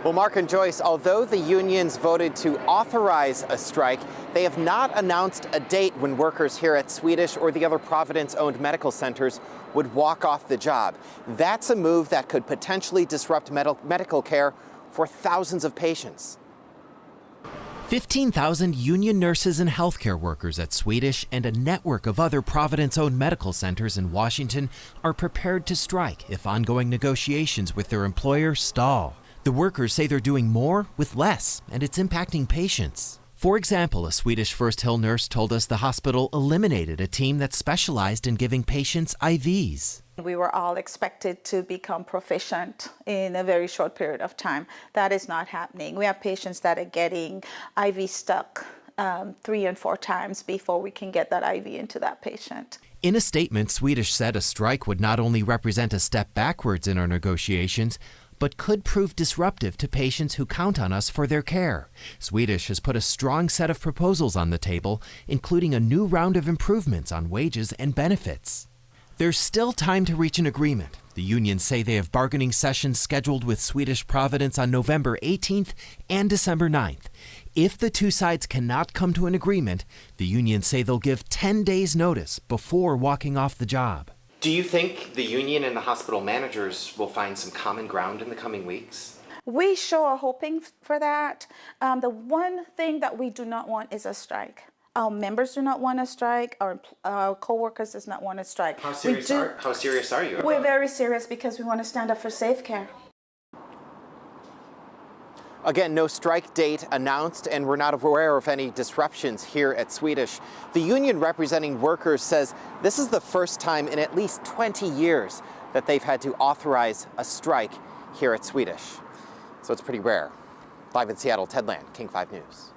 Well, Mark and Joyce, although the unions voted to authorize a strike, they have not announced a date when workers here at Swedish or the other Providence-owned medical centers would walk off the job. That's a move that could potentially disrupt medical care for thousands of patients. 15,000 union nurses and healthcare workers at Swedish and a network of other Providence-owned medical centers in Washington are prepared to strike if ongoing negotiations with their employer stall. The workers say they're doing more with less, and it's impacting patients. For example, a Swedish First Hill nurse told us the hospital eliminated a team that specialized in giving patients IVs. We were all expected to become proficient in a very short period of time. That is not happening. We have patients that are getting IV stuck 3 and 4 times before we can get that IV into that patient. In a statement, Swedish said a strike would not only represent a step backwards in our negotiations, but could prove disruptive to patients who count on us for their care. Swedish has put a strong set of proposals on the table, including a new round of improvements on wages and benefits. There's still time to reach an agreement. The unions say they have bargaining sessions scheduled with Swedish-Providence on November 18th and December 9th. If the two sides cannot come to an agreement, the unions say they'll give 10 days' notice before walking off the job. Do you think the union and the hospital managers will find some common ground in the coming weeks? We sure are hoping for that. The one thing that we do not want is a strike. Our members do not want a strike. Our co-workers does not want a strike. How serious are you? We're very serious because we want to stand up for safe care. Again, no strike date announced, and we're not aware of any disruptions here at Swedish. The union representing workers says this is the first time in at least 20 years that they've had to authorize a strike here at Swedish. So it's pretty rare. Live in Seattle, Ted Land, King 5 News.